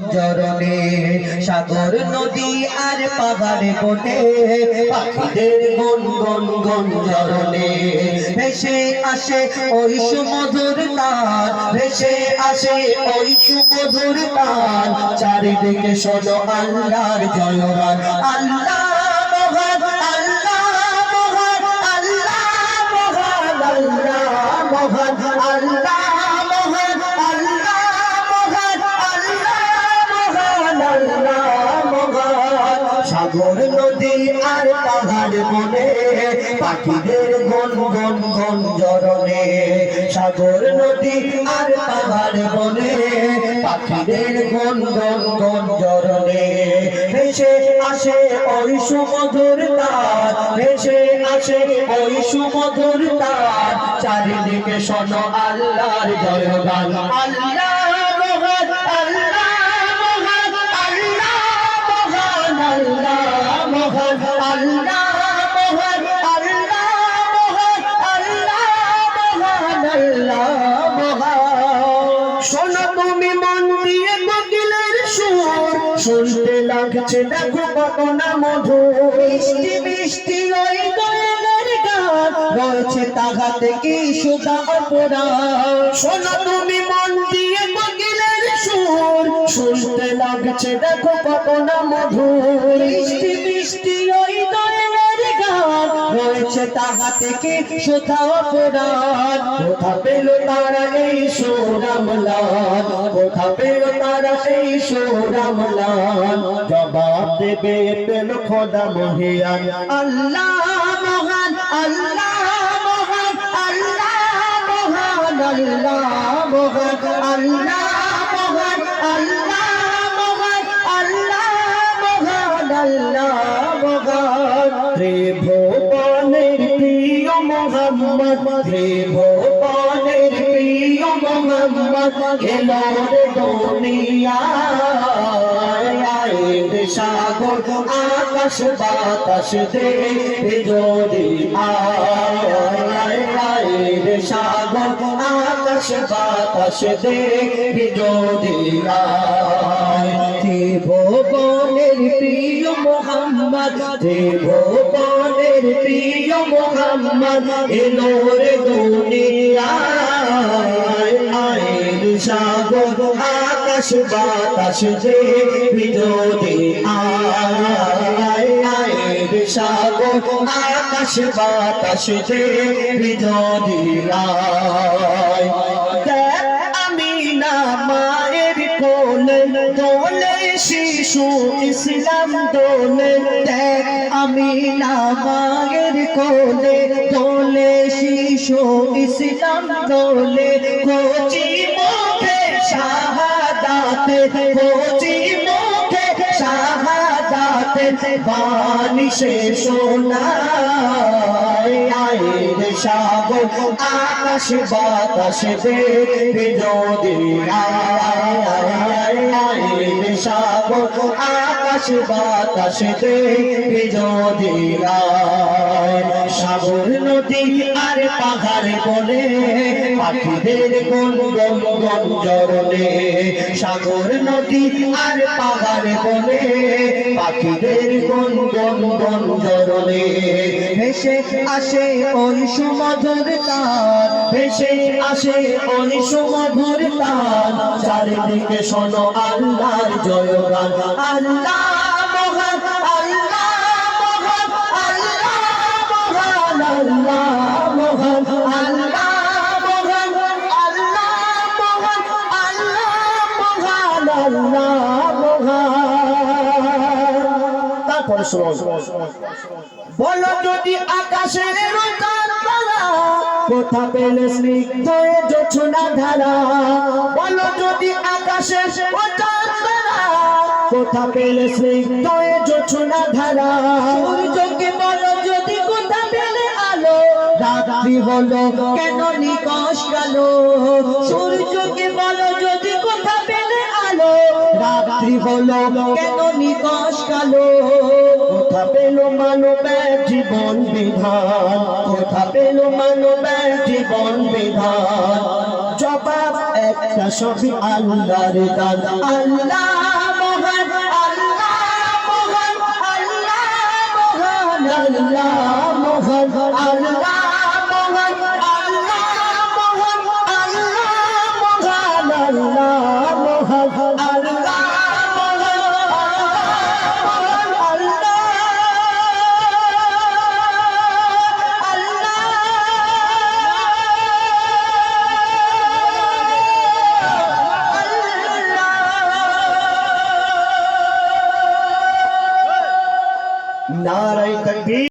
গঞ্জরণে সাগর নদী আর পাহাড়ে বনে পাখিদের গুন গুন গঞ্জরণে ভেসে আসে ওই সুমধুর তান ভেসে আসে ওই সুমধুর তান চারিদিকে শোনো আল্লাহর জয়গান আল্লাহ মহান আল্লাহ মহান আল্লাহ মহান আল্লাহ মহান আল্লাহ মহান আল্লাহ মহান আল্লাহ মহান আল্লাহ মহান সাগর নদী আর পাহাড় বনে পাখিদের গুন গুন গঞ্জরণে সাগর নদী আর পাহাড় বনে পাখিদের গুন গুন গঞ্জরণে ভেসে আসে ওই সুমধুর তান ভেসে আসে ওই সুমধুর তান চারিদিকে শোনো আল্লাহর জয়গান আল্লাহ মহান আল্লাহ মহান আল্লাহ মহান আল্লাহ মহান আল্লাহ মহান আল্লাহ মহান আল্লাহ মহান শোনো তুমি মন দিয়ে কোকিলের সুর শুনতে লাগছে দেখো কত না মধুর মিষ্টি মিষ্টি ওই দয়ালের গান রয়েছে তাহাতে কি সুধা অপরাধ শোনো তুমি মন দিয়ে কোকিলের সুর শুনতে লাগছে দেখো কত না মধুর মিষ্টি মিষ্টি ওই দয়ালের গান রয়েছে তাহাতে কি সুধা অপরাধ কোথা পেল তারা এই সুরামলান কোথা পেল তারা এই সুরামলান জবাব দেবে পেল খোদা মহিয়ান আল্লাহ মহান আল্লাহ মহান আল্লাহ মহান আল্লাহ মহান আল্লাহ মহান আল্লাহ মহান আল্লাহ মহান আল্লাহ মহান ত্রিভুবনের প্রিয় মোহাম্মদ ত্রিভুবনের প্রিয় মোহাম্মদ এলো রে দুনিয়ায় সাগর আকাশ বাতাস দেখে যদি আয় সাগর আকাশ বাতাস দেখে যদি আয় ত্রিভুবনের প্রিয় মোহাম্মদ ত্রিভুবনের প্রিয় মোহাম্মদ এলো রে দুনিয়ায় সাগর আকাশ বাতাস দেখে যদি আয় সাগর আকাশ বাতাস দেখে যদি আয় আমিনা মায়ের কোলে দোলে শিশু ইসলাম দোলে দেখ আমিনা মায়ের কোলে দোলে শিশু ইসলাম দোলে কোচি মুখে শাহাদাতে কোচি মুখে শাহাদাতে বাণী সে শোনায় আয় সাগর আকাশ বাতাস দেখে যদি আয় সাগর আকাশ বাতাস দেখে যদি সাগর নদী আর পাহাড় বনে পাখিদের গুন গুন গঞ্জরণে সাগর নদী আর পাহাড় বনে পাখিদের গুন গুন গঞ্জরণে ভেসে আসে ওই সুমধুর তান ভেসে আসে ওই সুমধুর তান চারিদিকে শোনো আল্লাহর জয়গান আল্লাহ মহান আল্লাহ মহান আল্লাহ মহান আল্লাহ মহান আল্লাহ মহান আল্লাহ মহান আল্লাহ মহান আল্লাহ মহান তারপরে শোনো বলো যদি আকাশের তারা কোথা পেলে স্নিগ্ধ জোছনা ধারা বলো যদি আকাশের তারা কোথা পেলে স্নিগ্ধ জোছনা ধারা সূর্যকে বলো যদি কোথা পেলে আলো রাত্রি হলো কেন নিকশ কালো সূর্যকে বলো যদি কোথা পেলে আলো রাত্রি হলো কেন নিকশ কালো কোথা পেল মানবের জীবন বিধান কোথা পেল মানবের জীবন বিধান জবাব একটা সবই আল্লাহর দান আল্লাহ আল্লাহ মোহন আল্লাহ